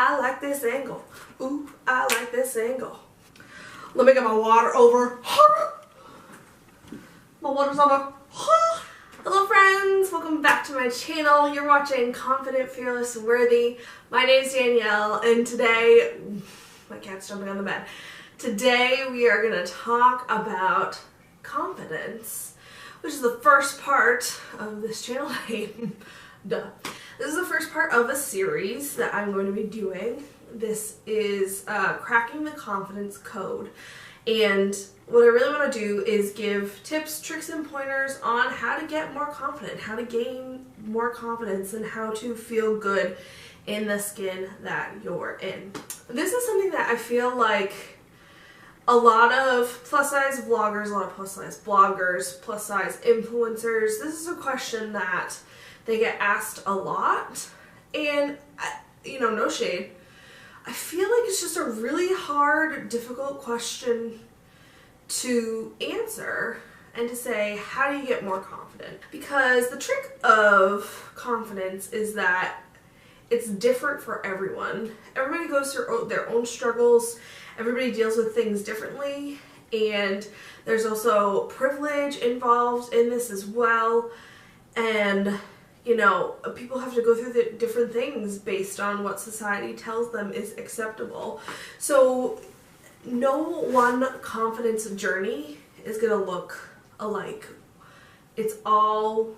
I like this angle. Ooh, I like this angle. Let me get my water over. My water's over. Hello friends, welcome back to my channel. You're watching Confident, Fearless, and Worthy. My name's Danielle, and today, my cat's jumping on the bed. Today we are going to talk about confidence, which is the first part of this channel name. Duh. This is the first part of a series that I'm going to be doing. This is Cracking the Confidence Code. And what I really want to do is give tips, tricks, and pointers on how to get more confident, how to gain more confidence, and how to feel good in the skin that you're in. This is something that I feel like a lot of plus-size vloggers, a lot of plus-size bloggers, plus-size influencers, this is a question that they get asked a lot. And, you know, no shade, I feel like it's just a really hard, difficult question to answer and to say, how do you get more confident? Because the trick of confidence is that it's different for everyone. Everybody goes through their own struggles. Everybody deals with things differently. And there's also privilege involved in this as well. And you know, people have to go through the different things based on what society tells them is acceptable. So no one confidence journey is going to look alike. It's all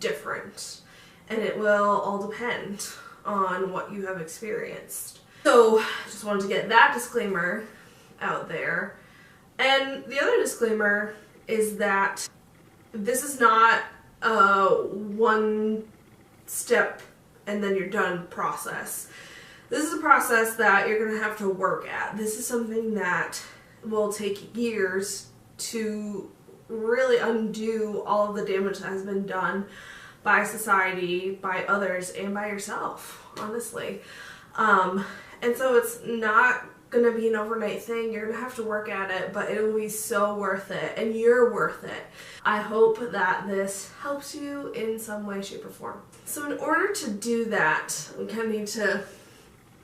different, and it will all depend on what you have experienced. So just wanted to get that disclaimer out there. And the other disclaimer is that this is not a one step and then you're done process. This is a process that you're going to have to work at. This is something that will take years to really undo all of the damage that has been done by society, by others, and by yourself, honestly. And so it's not going to be an overnight thing. You're going to have to work at it, but it will be so worth it, and you're worth it. I hope that this helps you in some way, shape, or form. So in order to do that, we kind of need to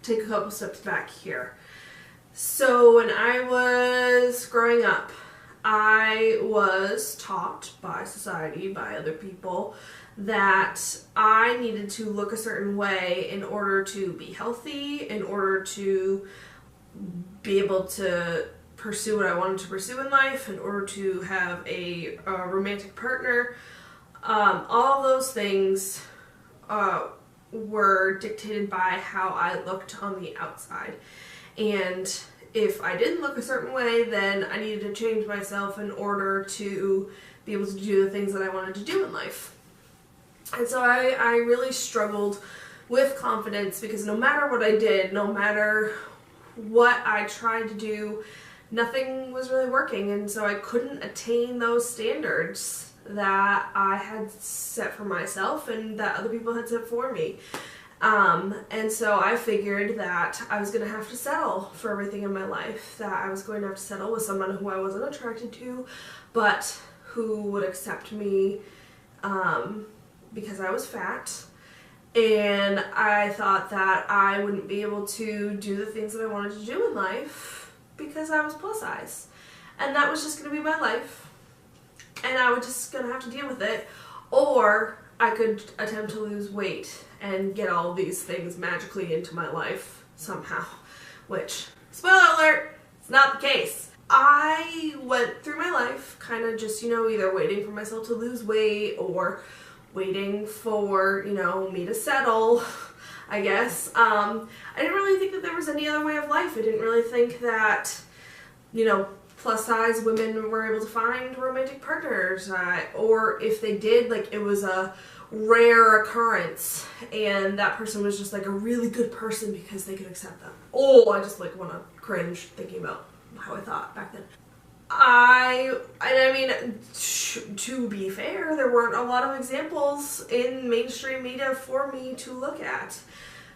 take a couple steps back here. So when I was growing up, I was taught by society, by other people, that I needed to look a certain way in order to be healthy, in order to be able to pursue what I wanted to pursue in life, in order to have a romantic partner. All of those things were dictated by how I looked on the outside. And if I didn't look a certain way, then I needed to change myself in order to be able to do the things that I wanted to do in life. And so I really struggled with confidence, because no matter what I did, no matter what I tried to do, nothing was really working, and so I couldn't attain those standards that I had set for myself and that other people had set for me. And so I figured that I was going to have to settle for everything in my life, that I was going to have to settle with someone who I wasn't attracted to, but who would accept me because I was fat. And I thought that I wouldn't be able to do the things that I wanted to do in life because I was plus size. And that was just going to be my life. And I was just going to have to deal with it. Or I could attempt to lose weight and get all these things magically into my life somehow. Which, spoiler alert, it's not the case. I went through my life kind of just, you know, either waiting for myself to lose weight or waiting for, you know, me to settle, I guess. I didn't really think that there was any other way of life. I didn't really think that, you know, plus size women were able to find romantic partners, or if they did, like, it was a rare occurrence and that person was just like a really good person because they could accept them. Oh, I just like want to cringe thinking about how I thought back then. I mean, to be fair, there weren't a lot of examples in mainstream media for me to look at.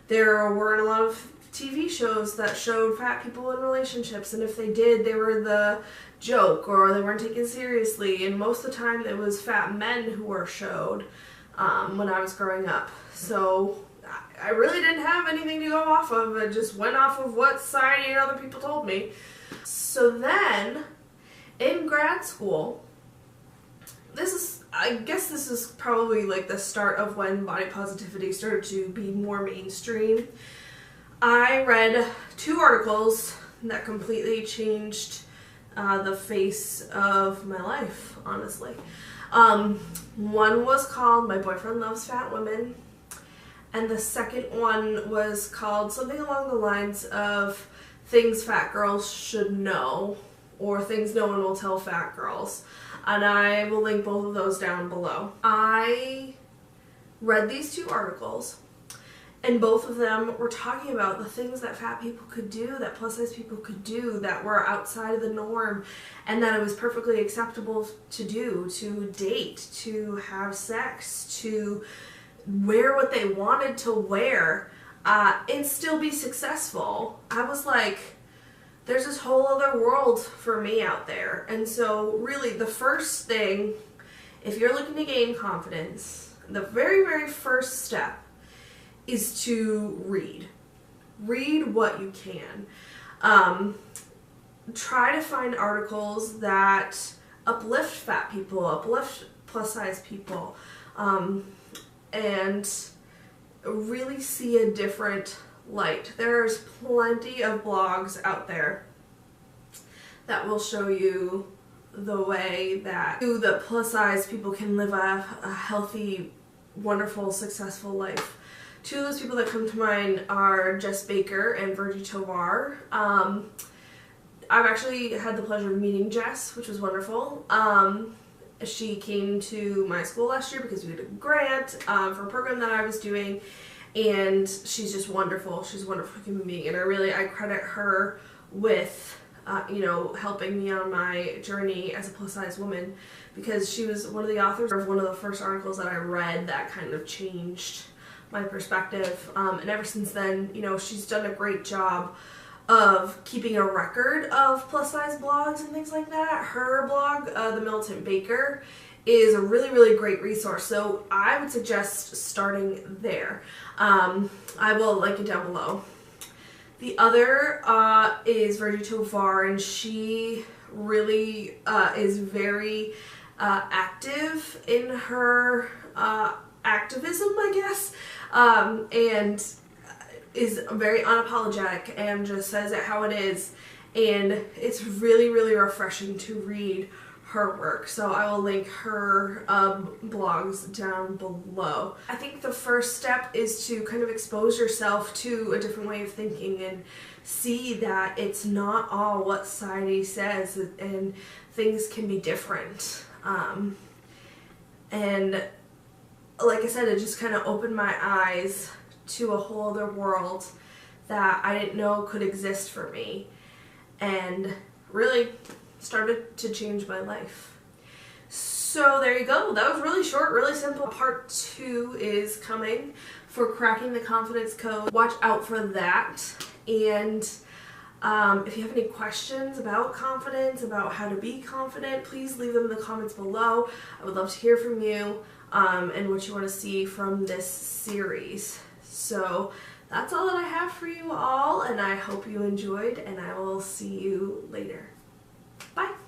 There weren't a lot of TV shows that showed fat people in relationships, and if they did, they were the joke, or they weren't taken seriously, and most of the time it was fat men who were showed when I was growing up. So I really didn't have anything to go off of. I just went off of what society and other people told me. So then, in grad school, I guess this is probably like the start of when body positivity started to be more mainstream. I read 2 articles that completely changed the face of my life, honestly. One was called My Boyfriend Loves Fat Women, and the second one was called something along the lines of Things Fat Girls Should Know, or Things No One Will Tell Fat Girls. And I will link both of those down below. I read these 2 articles, and both of them were talking about the things that fat people could do, that plus size people could do, that were outside of the norm, and that it was perfectly acceptable to do, to date, to have sex, to wear what they wanted to wear, and still be successful. I was like, there's this whole other world for me out there. And so really the first thing, if you're looking to gain confidence, the very, very first step is to read. Read what you can. Try to find articles that uplift fat people, uplift plus size people, and really see a different light. There's plenty of blogs out there that will show you the way that the plus size people can live a healthy, wonderful, successful life. 2 of those people that come to mind are Jess Baker and Virgie Tovar. I've actually had the pleasure of meeting Jess, which was wonderful. She came to my school last year because we had a grant for a program that I was doing, and she's just wonderful. She's a wonderful human being, and I credit her with helping me on my journey as a plus size woman, because she was one of the authors of one of the first articles that I read that kind of changed my perspective, and ever since then, she's done a great job of keeping a record of plus size blogs and things like that. Her blog, The Militant Baker, is a really, really great resource, so I would suggest starting there. I will link it down below. The other is Virgie Tovar, and she really is very active in her activism, I guess, and is very unapologetic and just says it how it is, and it's really, really refreshing to read her work. So I will link her blogs down below. I think the first step is to kind of expose yourself to a different way of thinking and see that it's not all what society says, and things can be different. And like I said, it just kind of opened my eyes to a whole other world that I didn't know could exist for me, and really started to change my life. So there you go. That was really short, really simple. Part 2 is coming for Cracking the Confidence Code. Watch out for that. And if you have any questions about confidence, about how to be confident, please leave them in the comments below. I would love to hear from you and what you want to see from this series. So that's all that I have for you all, and I hope you enjoyed, and I will see you later. Bye!